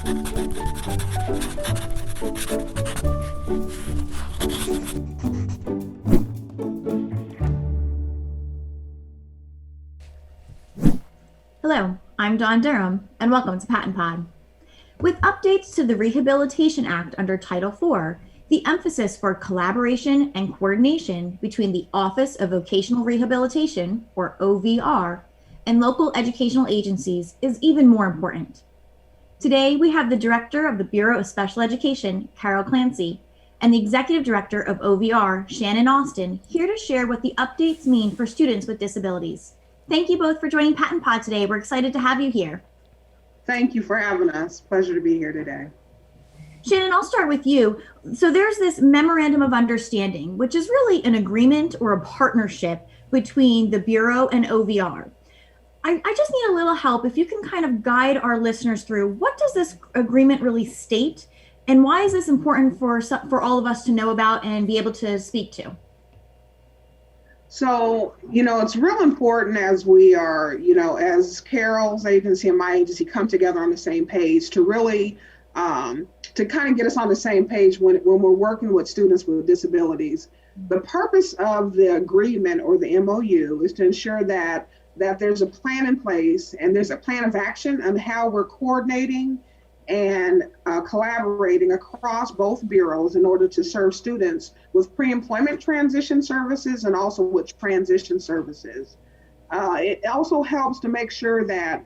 Hello, I'm Dawn Durham, and welcome to PaTTANpod. With updates to the Rehabilitation Act under Title IV, the emphasis for collaboration and coordination between the Office of Vocational Rehabilitation, or OVR, and local educational agencies is even more important. Today, we have the Director of the Bureau of Special Education, Carole Clancy, and the Executive Director of OVR, Shannon Austin, here to share what the updates mean for students with disabilities. Thank you both for joining PaTTANpod today. We're excited to have you here. Thank you for having us. Pleasure to be here today. Shannon, I'll start with you. So there's this Memorandum of Understanding, which is really an agreement or a partnership between the Bureau and OVR. I just need a little help. If you can kind of guide our listeners through, what does this agreement really state? And why is this important for all of us to know about and be able to speak to? So, it's real important as we are, as Carole's agency and my agency come together on the same page to really, to kind of get us on the same page when we're working with students with disabilities. The purpose of the agreement or the MOU is to ensure that there's a plan in place and there's a plan of action on how we're coordinating and collaborating across both bureaus in order to serve students with pre-employment transition services and also with transition services. It also helps to make sure that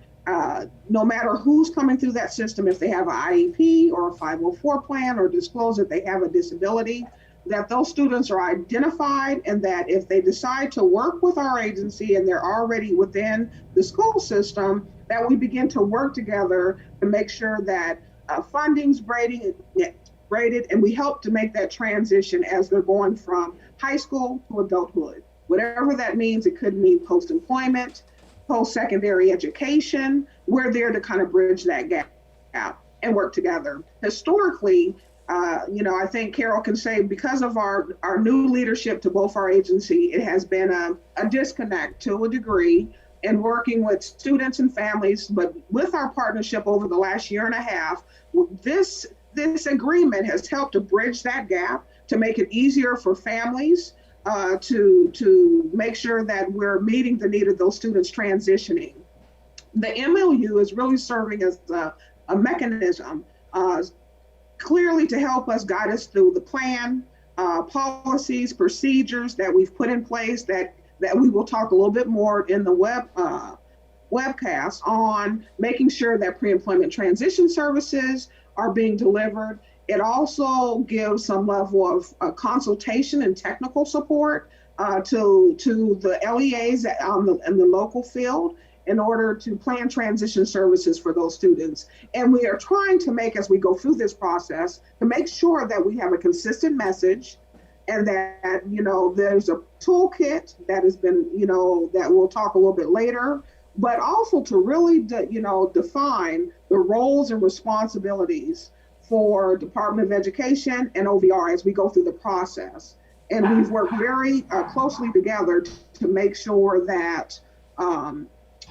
no matter who's coming through that system, if they have an IEP or a 504 plan or disclose that they have a disability, that those students are identified, and that if they decide to work with our agency and they're already within the school system, that we begin to work together to make sure that funding's graded, and we help to make that transition as they're going from high school to adulthood. Whatever that means, it could mean post-employment, post-secondary education. We're there to kind of bridge that gap and work together. Historically, I think Carole can say because of our new leadership to both our agency, it has been a disconnect to a degree in working with students and families. But with our partnership over the last year and a half, this agreement has helped to bridge that gap, to make it easier for families to make sure that we're meeting the need of those students transitioning. The MOU is really serving as a mechanism clearly to help us guide us through the plan, policies, procedures that we've put in place that we will talk a little bit more in the webcast on making sure that pre-employment transition services are being delivered. It also gives some level of consultation and technical support to the LEAs in the local field in order to plan transition services for those students. And we are trying to make, as we go through this process, to make sure that we have a consistent message and that, there's a toolkit that has been, that we'll talk a little bit later, but also to really, define the roles and responsibilities for Department of Education and OVR as we go through the process. And we've worked very closely together to make sure that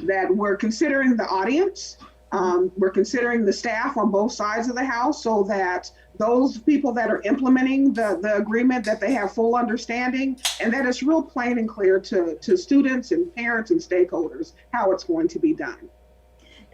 that we're considering the audience, we're considering the staff on both sides of the house, so that those people that are implementing the agreement, that they have full understanding, and that it's real plain and clear to students and parents and stakeholders how it's going to be done.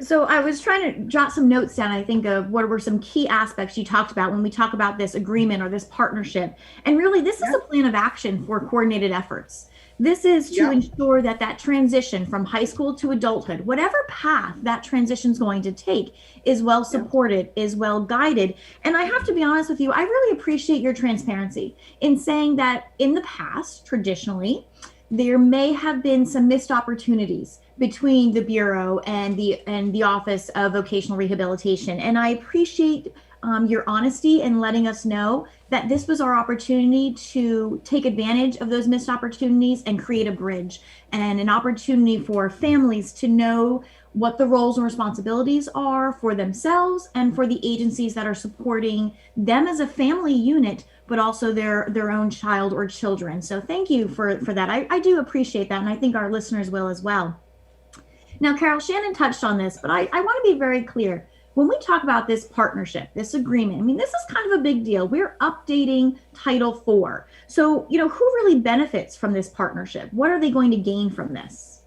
So I was trying to jot some notes down, I think, of what were some key aspects you talked about when we talk about this agreement or this partnership. And really, this is a plan of action for coordinated efforts. This is to ensure that transition from high school to adulthood, whatever path that transition is going to take, is well supported, is well guided. And I have to be honest with you, I really appreciate your transparency in saying that in the past, traditionally, there may have been some missed opportunities between the Bureau and the Office of Vocational Rehabilitation. And I appreciate your honesty in letting us know that this was our opportunity to take advantage of those missed opportunities and create a bridge and an opportunity for families to know what the roles and responsibilities are for themselves and for the agencies that are supporting them as a family unit, but also their own child or children. So thank you for that. I do appreciate that, and I think our listeners will as well. Now, Carole, Shannon touched on this, but I want to be very clear. When we talk about this partnership, this agreement, I mean, this is kind of a big deal. We're updating Title IV. So, who really benefits from this partnership? What are they going to gain from this?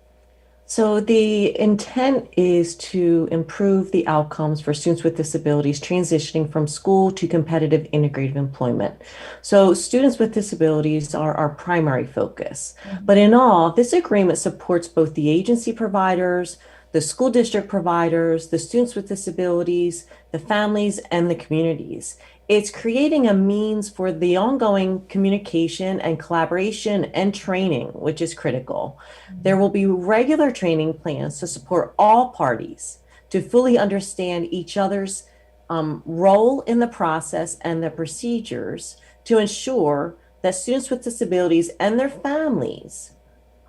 So the intent is to improve the outcomes for students with disabilities transitioning from school to competitive integrated employment. So students with disabilities are our primary focus. But in all, this agreement supports both the agency providers, the school district providers, the students with disabilities, the families, and the communities. It's creating a means for the ongoing communication and collaboration and training, which is critical. There will be regular training plans to support all parties to fully understand each other's role in the process and the procedures to ensure that students with disabilities and their families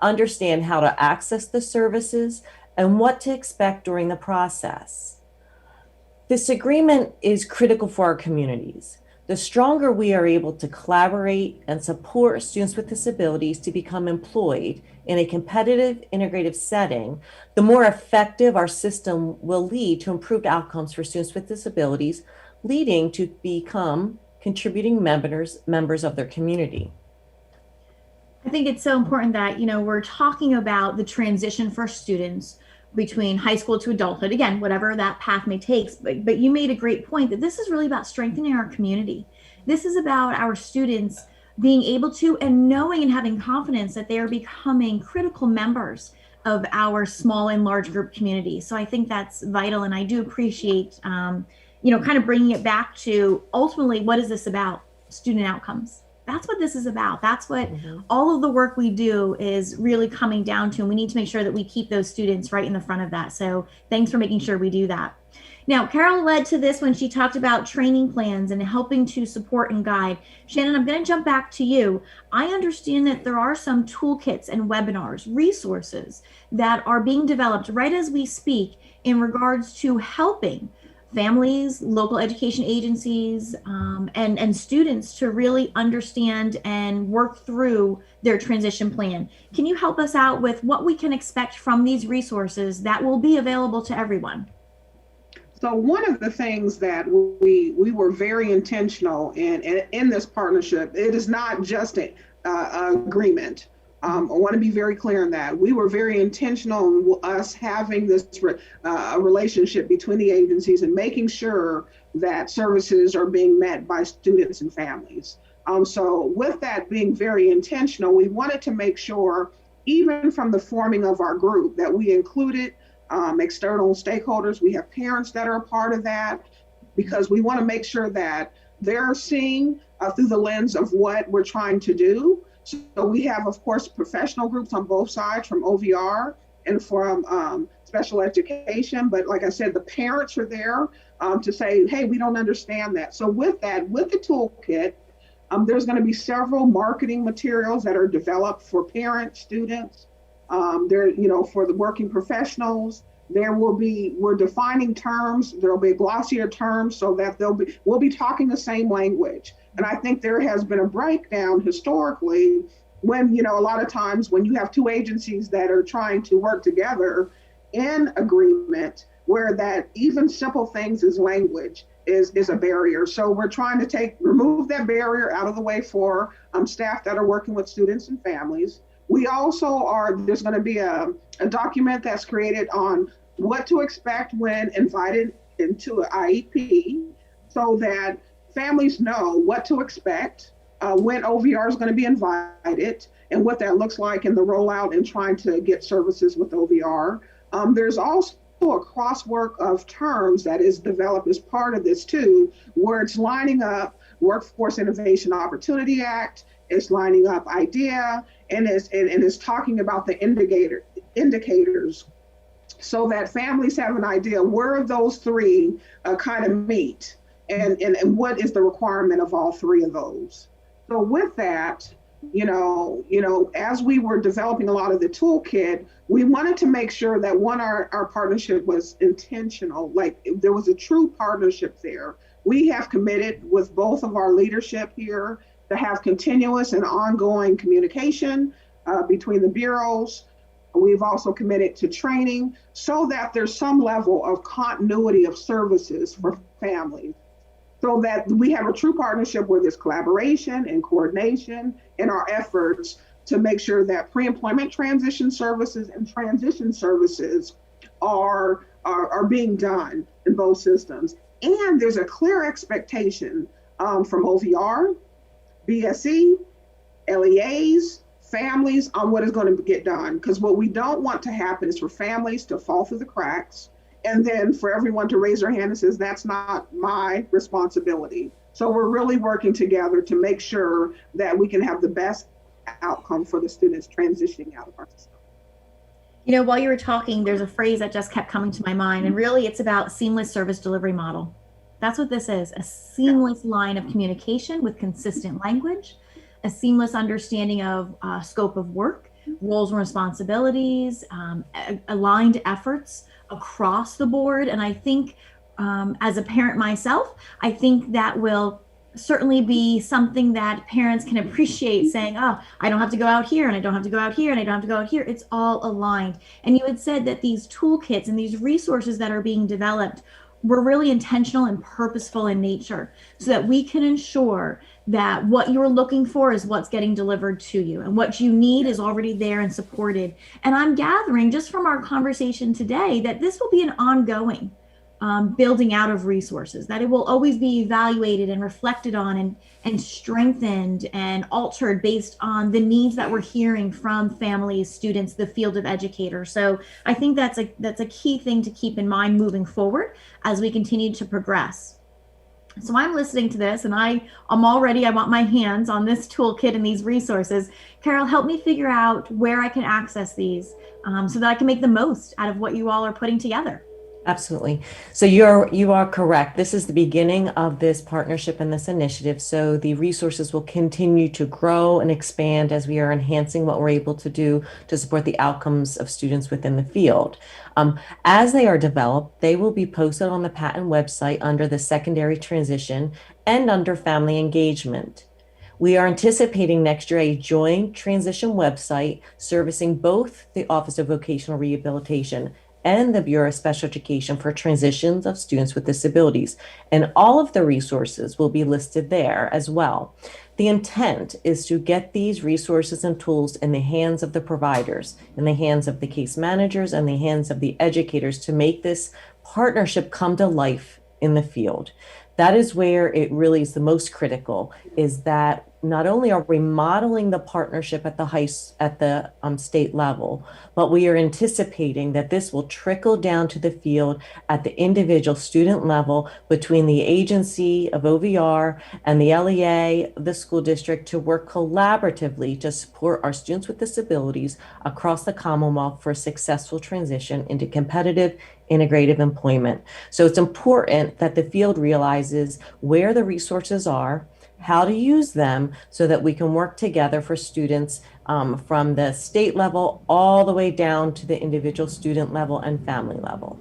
understand how to access the services and what to expect during the process. This agreement is critical for our communities. The stronger we are able to collaborate and support students with disabilities to become employed in a competitive, integrative setting, the more effective our system will lead to improved outcomes for students with disabilities, leading to become contributing members of their community. I think it's so important that, we're talking about the transition for students between high school to adulthood, again, whatever that path may take. But you made a great point that this is really about strengthening our community. This is about our students being able to and knowing and having confidence that they are becoming critical members of our small and large group community. So I think that's vital. And I do appreciate, kind of bringing it back to ultimately, what is this about? Student outcomes. That's what this is about. That's what all of the work we do is really coming down to. And we need to make sure that we keep those students right in the front of that. So thanks for making sure we do that. Now, Carole led to this when she talked about training plans and helping to support and guide. Shannon, I'm going to jump back to you. I understand that there are some toolkits and webinars, resources that are being developed right as we speak in regards to helping families, local education agencies, and students to really understand and work through their transition plan. Can you help us out with what we can expect from these resources that will be available to everyone? So one of the things that we were very intentional in this partnership, it is not just an agreement. I want to be very clear on that. We were very intentional in us having this relationship between the agencies and making sure that services are being met by students and families. So with that being very intentional, we wanted to make sure, even from the forming of our group, that we included external stakeholders. We have parents that are a part of that, because we want to make sure that they're seeing through the lens of what we're trying to do. So we have, of course, professional groups on both sides, from OVR and from special education. But like I said, the parents are there to say, hey, we don't understand that. So with that, with the toolkit, there's going to be several marketing materials that are developed for parents, students, for the working professionals. We're defining terms. There'll be glossier terms so that we'll be talking the same language. And I think there has been a breakdown historically when, a lot of times when you have two agencies that are trying to work together in agreement, where that even simple things as language is a barrier. So we're trying to remove that barrier out of the way for staff that are working with students and families. We also there's going to be a document that's created on what to expect when invited into an IEP, so that families know what to expect when OVR is going to be invited and what that looks like in the rollout and trying to get services with OVR. There's also a crosswork of terms that is developed as part of this too, where it's lining up Workforce Innovation Opportunity Act, it's lining up IDEA, and it's talking about the indicators, so that families have an idea where those three kind of meet, and what is the requirement of all three of those. So with that, as we were developing a lot of the toolkit, we wanted to make sure that our partnership was intentional, like there was a true partnership there. We have committed with both of our leadership here to have continuous and ongoing communication between the bureaus, We've also committed to training so that there's some level of continuity of services for families, so that we have a true partnership where there's collaboration and coordination in our efforts to make sure that pre-employment transition services and transition services are being done in both systems. And there's a clear expectation from OVR, BSE, LEAs, families on what is going to get done. Because what we don't want to happen is for families to fall through the cracks and then for everyone to raise their hand and says, that's not my responsibility. So we're really working together to make sure that we can have the best outcome for the students transitioning out of our system. You know, while you were talking, there's a phrase that just kept coming to my mind, and really it's about seamless service delivery model. That's what this is, a seamless line of communication with consistent language, a seamless understanding of scope of work, roles and responsibilities, aligned efforts across the board. And I think as a parent myself, I think that will certainly be something that parents can appreciate, saying, oh, I don't have to go out here and I don't have to go out here and I don't have to go out here. It's all aligned. And you had said that these toolkits and these resources that are being developed were really intentional and purposeful in nature, so that we can ensure that what you're looking for is what's getting delivered to you, and what you need is already there and supported. And I'm gathering just from our conversation today that this will be an ongoing building out of resources, that it will always be evaluated and reflected on and strengthened and altered based on the needs that we're hearing from families, students, the field of educators. So I think that's a key thing to keep in mind moving forward as we continue to progress. So I'm listening to this and I want my hands on this toolkit and these resources. Carole, help me figure out where I can access these so that I can make the most out of what you all are putting together. Absolutely. So you are correct. This is the beginning of this partnership and this initiative. So the resources will continue to grow and expand as we are enhancing what we're able to do to support the outcomes of students within the field. As they are developed, they will be posted on the PaTTAN website under the secondary transition and under family engagement. We are anticipating next year a joint transition website servicing both the Office of Vocational Rehabilitation and the Bureau of Special Education for transitions of students with disabilities. And all of the resources will be listed there as well. The intent is to get these resources and tools in the hands of the providers, in the hands of the case managers, and the hands of the educators to make this partnership come to life in the field. That is where it really is the most critical, is that not only are we modeling the partnership at the state level, but we are anticipating that this will trickle down to the field at the individual student level between the agency of OVR and the LEA, the school district, to work collaboratively to support our students with disabilities across the Commonwealth for a successful transition into competitive integrative employment. So it's important that the field realizes where the resources are, how to use them, so that we can work together for students from the state level all the way down to the individual student level and family level.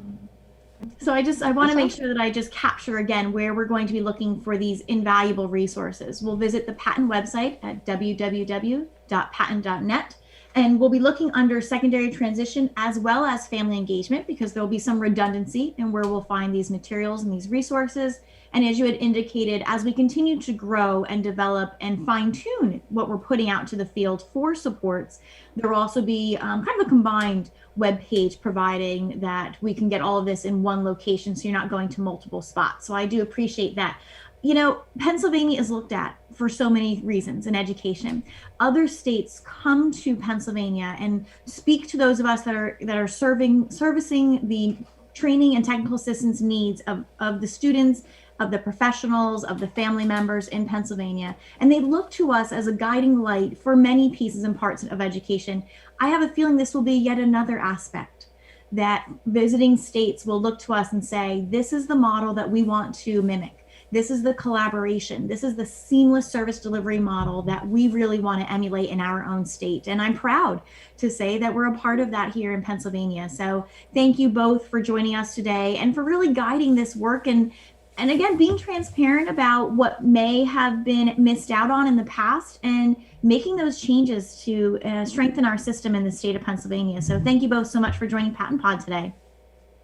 So I want to make sure that I just capture again where we're going to be looking for these invaluable resources. We'll visit the PaTTAN website at www.pattan.net. And we'll be looking under secondary transition as well as family engagement, because there'll be some redundancy in where we'll find these materials and these resources. And as you had indicated, as we continue to grow and develop and fine tune what we're putting out to the field for supports, there will also be kind of a combined web page providing that we can get all of this in one location, so you're not going to multiple spots. So I do appreciate that. You know, Pennsylvania is looked at for so many reasons in education. Other states come to Pennsylvania and speak to those of us that are servicing the training and technical assistance needs of the students, of the professionals, of the family members in Pennsylvania. And they look to us as a guiding light for many pieces and parts of education. I have a feeling this will be yet another aspect that visiting states will look to us and say, this is the model that we want to mimic. This is the collaboration. This is the seamless service delivery model that we really want to emulate in our own state. And I'm proud to say that we're a part of that here in Pennsylvania. So thank you both for joining us today and for really guiding this work and And again, being transparent about what may have been missed out on in the past and making those changes to strengthen our system in the state of Pennsylvania. So thank you both so much for joining PaTTANpod today.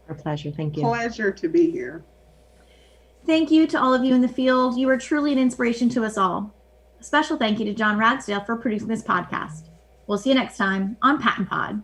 Our pleasure. Thank you. Pleasure to be here. Thank you to all of you in the field. You are truly an inspiration to us all. A special thank you to John Ragsdale for producing this podcast. We'll see you next time on PaTTANpod.